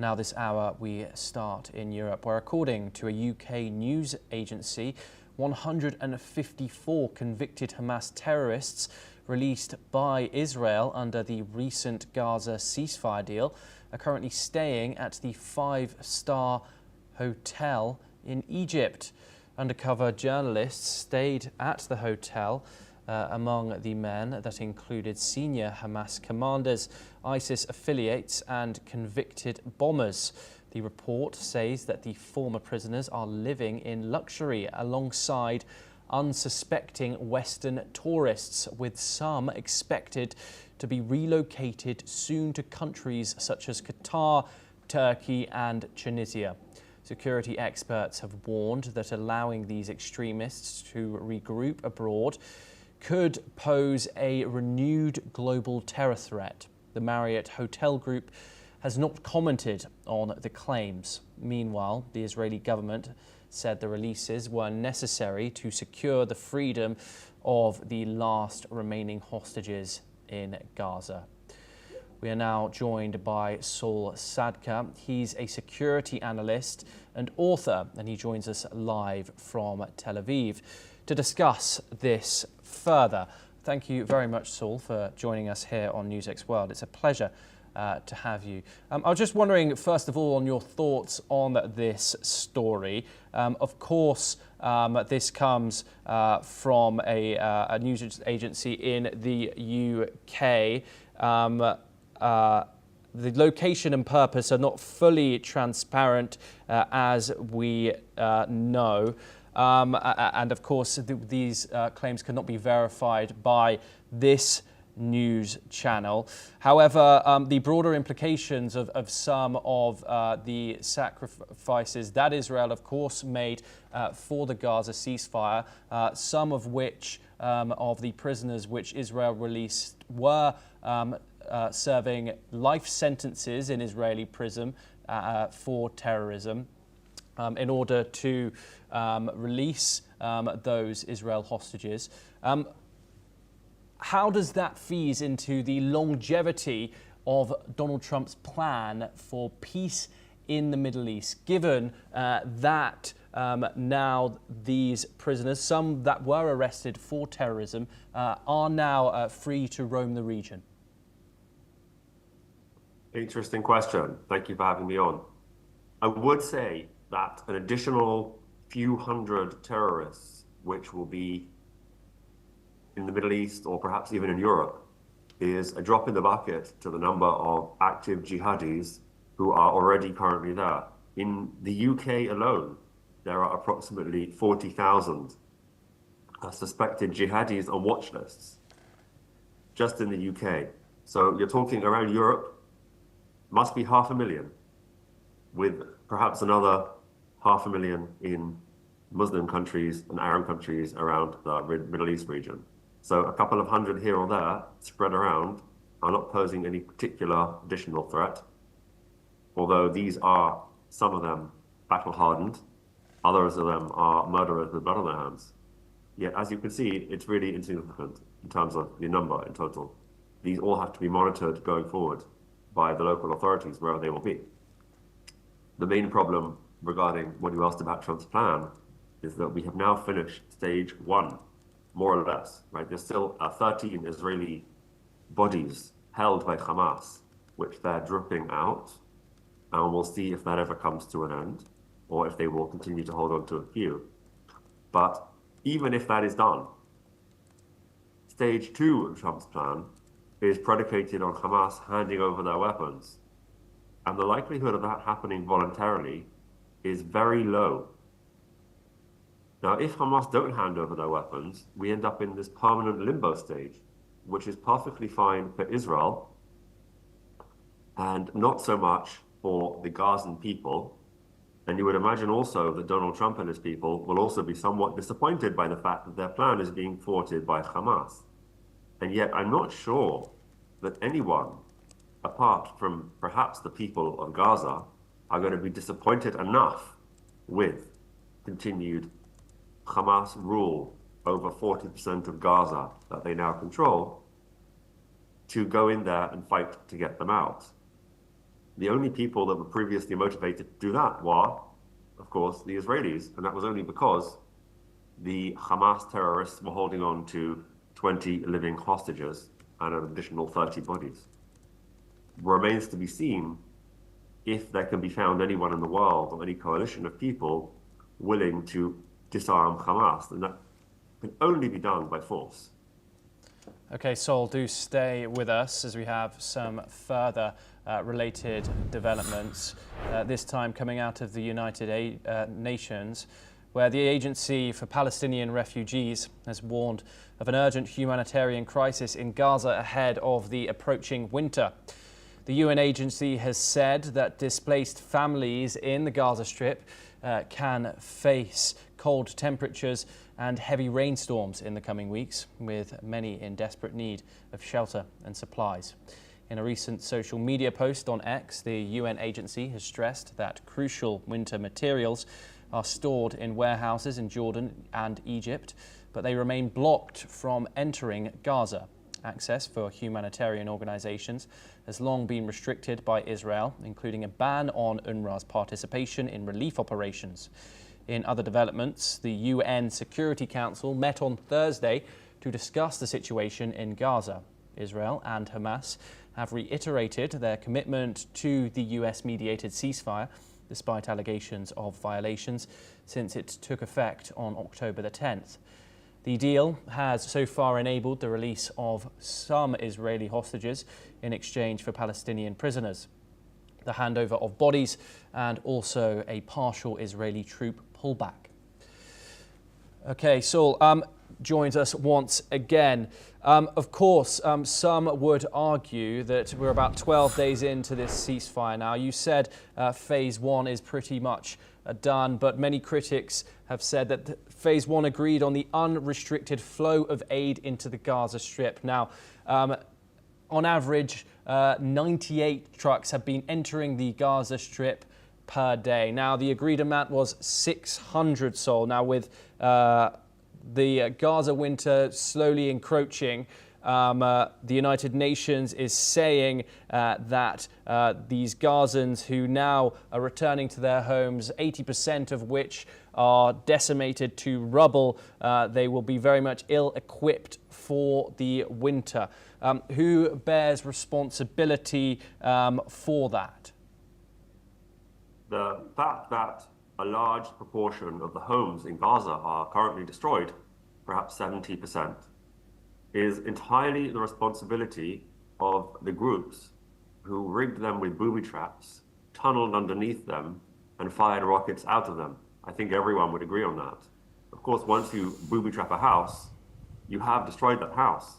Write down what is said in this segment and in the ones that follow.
Now this hour we start in Europe, where according to a UK news agency, 154 convicted Hamas terrorists released by Israel under the recent Gaza ceasefire deal are currently staying at the five-star hotel in Egypt. Undercover journalists stayed at the hotel. Among the men that included senior Hamas commanders, ISIS affiliates and convicted bombers. The report says that the former prisoners are living in luxury alongside unsuspecting Western tourists, with some expected to be relocated soon to countries such as Qatar, Turkey and Tunisia. Security experts have warned that allowing these extremists to regroup abroad could pose a renewed global terror threat. The Marriott hotel group has not commented on the claims. Meanwhile, the Israeli government said the releases were necessary to secure the freedom of the last remaining hostages in Gaza. We are now joined by Saul Sadka. He's a security analyst and author, and he joins us live from Tel Aviv to discuss this further. Thank you very much, Saul, for joining us here on NewsX World. It's a pleasure to have you. I was just wondering, first of all, on your thoughts on this story. Of course, this comes from a news agency in the UK. The location and purpose are not fully transparent, as we know. And of course, these claims cannot be verified by this news channel. However, the broader implications of some of the sacrifices that Israel, of course, made for the Gaza ceasefire, some of which of the prisoners which Israel released were serving life sentences in Israeli prison for terrorism. In order to release those Israel hostages. How does that feed into the longevity of Donald Trump's plan for peace in the Middle East, given that now these prisoners, some that were arrested for terrorism, are now free to roam the region? Interesting question. Thank you for having me on. I would say that an additional few hundred terrorists, which will be in the Middle East or perhaps even in Europe, is a drop in the bucket to the number of active jihadis who are already currently there. In the UK alone, there are approximately 40,000 suspected jihadis on watch lists, just in the UK. So you're talking around Europe, must be 500,000, with perhaps another 500,000 in Muslim countries and Arab countries around the Middle East region. So a couple of hundred here or there spread around are not posing any particular additional threat, although these are, some of them, battle-hardened, others of them are murderers with blood on their hands. Yet, as you can see, it's really insignificant in terms of the number in total. These all have to be monitored going forward by the local authorities, wherever they will be. The main problem regarding what you asked about Trump's plan is that we have now finished stage one, more or less, right? There's still 13 Israeli bodies held by Hamas, which they're dripping out, and we'll see if that ever comes to an end, or if they will continue to hold on to a few. But even if that is done, stage two of Trump's plan is predicated on Hamas handing over their weapons. And the likelihood of that happening voluntarily is very low. Now, if Hamas don't hand over their weapons, we end up in this permanent limbo stage, which is perfectly fine for Israel and not so much for the Gazan people. And you would imagine also that Donald Trump and his people will also be somewhat disappointed by the fact that their plan is being thwarted by Hamas. And yet I'm not sure that anyone, apart from perhaps the people of Gaza, are going to be disappointed enough with continued Hamas rule over 40% of Gaza that they now control to go in there and fight to get them out. The only people that were previously motivated to do that were, of course, the Israelis. And that was only because the Hamas terrorists were holding on to 20 living hostages and an additional 30 bodies. Remains to be seen if there can be found anyone in the world or any coalition of people willing to disarm Hamas. And that can only be done by force. Okay, Sol, do stay with us as we have some further related developments, this time coming out of the United Nations, where the Agency for Palestinian Refugees has warned of an urgent humanitarian crisis in Gaza ahead of the approaching winter. The UN agency has said that displaced families in the Gaza Strip can face cold temperatures and heavy rainstorms in the coming weeks, with many in desperate need of shelter and supplies. In a recent social media post on X, the UN agency has stressed that crucial winter materials are stored in warehouses in Jordan and Egypt, but they remain blocked from entering Gaza. Access for humanitarian organisations has long been restricted by Israel, including a ban on UNRWA's participation in relief operations. In other developments, the UN Security Council met on Thursday to discuss the situation in Gaza. Israel and Hamas have reiterated their commitment to the US-mediated ceasefire, despite allegations of violations since it took effect on October the 10th. The deal has so far enabled the release of some Israeli hostages in exchange for Palestinian prisoners, the handover of bodies, and also a partial Israeli troop pullback. Okay, Saul joins us once again. Of course, some would argue that we're about 12 days into this ceasefire now. You said phase one is pretty much done, but many critics have said that phase one agreed on the unrestricted flow of aid into the Gaza Strip. Now, on average, 98 trucks have been entering the Gaza Strip per day. Now, the agreed amount was 600, Sol. Now, with the Gaza winter slowly encroaching, the United Nations is saying that these Gazans who now are returning to their homes, 80% of which are decimated to rubble, they will be very much ill-equipped for the winter. Who bears responsibility for that? The fact that a large proportion of the homes in Gaza are currently destroyed, perhaps 70%, is entirely the responsibility of the groups who rigged them with booby traps, tunneled underneath them, and fired rockets out of them. I think everyone would agree on that. Of course, once you booby trap a house, you have destroyed that house.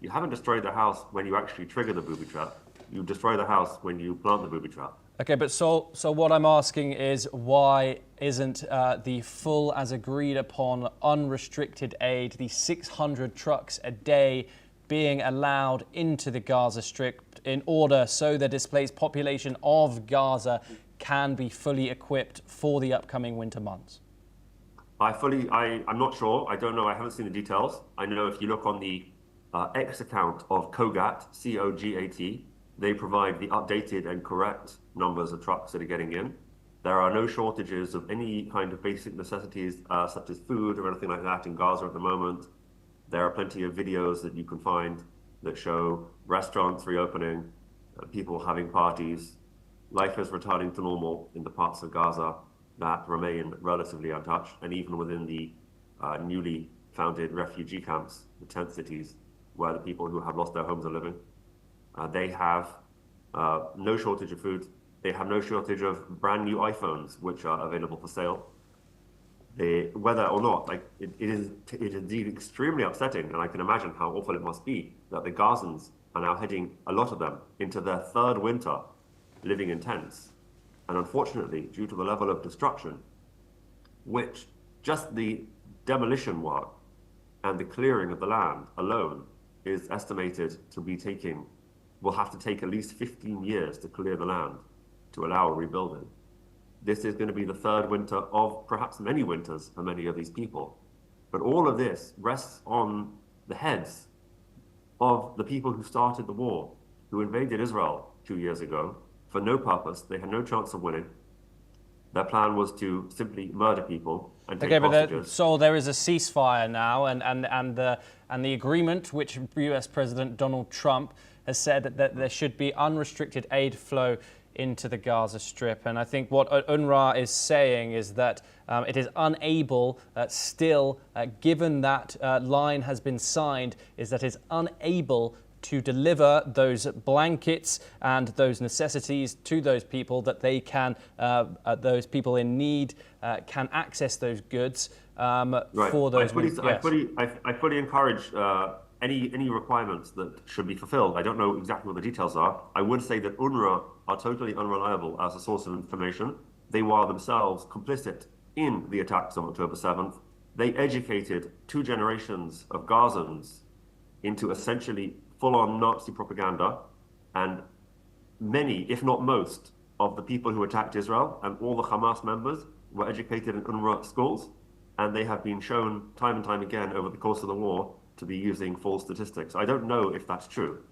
You haven't destroyed the house when you actually trigger the booby trap. You destroy the house when you plant the booby trap. Okay, but so what I'm asking is, why isn't the full as agreed upon unrestricted aid, the 600 trucks a day, being allowed into the Gaza Strip in order so the displaced population of Gaza can be fully equipped for the upcoming winter months? I'm not sure. I don't know. I haven't seen the details. I know if you look on the X account of COGAT, C-O-G-A-T, they provide the updated and correct numbers of trucks that are getting in. There are no shortages of any kind of basic necessities, such as food or anything like that in Gaza at the moment. There are plenty of videos that you can find that show restaurants reopening, people having parties. Life is returning to normal in the parts of Gaza that remain relatively untouched, and even within the newly founded refugee camps, the tent cities, where the people who have lost their homes are living. They have no shortage of food. They have no shortage of brand new iPhones, which are available for sale. Whether or not, it is indeed extremely upsetting, and I can imagine how awful it must be that the Gazans are now heading, a lot of them, into their third winter living in tents. And unfortunately, due to the level of destruction, which just the demolition work and the clearing of the land alone is estimated to be will have to take at least 15 years to clear the land to allow a rebuilding. This is going to be the third winter of perhaps many winters for many of these people. But all of this rests on the heads of the people who started the war, who invaded Israel 2 years ago, for no purpose. They had no chance of winning. Their plan was to simply murder people and take hostages. So there is a ceasefire now, and the agreement, which U.S. President Donald Trump has said that there should be unrestricted aid flow into the Gaza Strip. And I think what UNRWA is saying is that it is unable, given that line has been signed, is that it's unable to deliver those blankets and those necessities to those people, that they can, those people in need can access those goods for those. I fully encourage any requirements that should be fulfilled. I don't know exactly what the details are. I would say that UNRWA are totally unreliable as a source of information. They were themselves complicit in the attacks on October 7th. They educated 2 generations of Gazans into essentially full-on Nazi propaganda, and many, if not most, of the people who attacked Israel and all the Hamas members were educated in UNRWA schools, and they have been shown time and time again over the course of the war to be using false statistics. I don't know if that's true.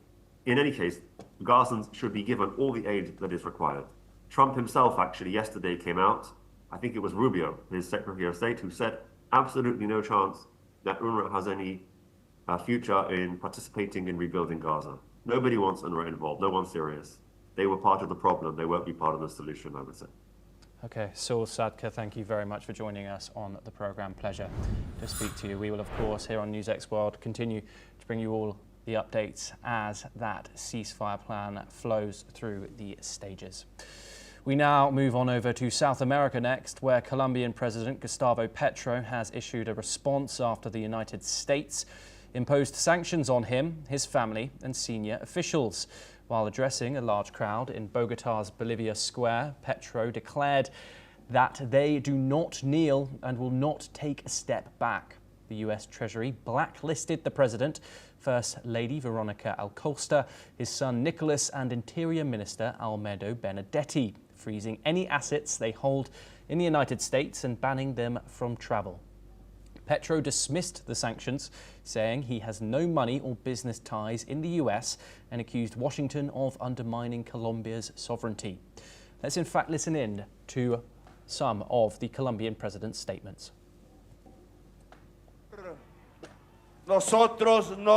In any case, Gazans should be given all the aid that is required. Trump himself actually yesterday came out, I think it was Rubio, his Secretary of State, who said absolutely no chance that UNRWA has any future in participating in rebuilding Gaza. Nobody wants UNRWA involved. No one's serious. They were part of the problem. They won't be part of the solution, I would say. Okay, Saul Sadka, thank you very much for joining us on the programme. Pleasure to speak to you. We will, of course, here on NewsX World, continue to bring you all the updates as that ceasefire plan flows through the stages. We now move on over to South America next, where Colombian President Gustavo Petro has issued a response after the United States imposed sanctions on him, his family and senior officials. While addressing a large crowd in Bogotá's Bolivia Square, Petro declared that they do not kneel and will not take a step back. The US Treasury blacklisted the president, First Lady Veronica Acosta, his son Nicolas and Interior Minister Almedo Benedetti, freezing any assets they hold in the United States and banning them from travel. Petro dismissed the sanctions, saying he has no money or business ties in the US, and accused Washington of undermining Colombia's sovereignty. Let's in fact listen in to some of the Colombian president's statements. Nosotros no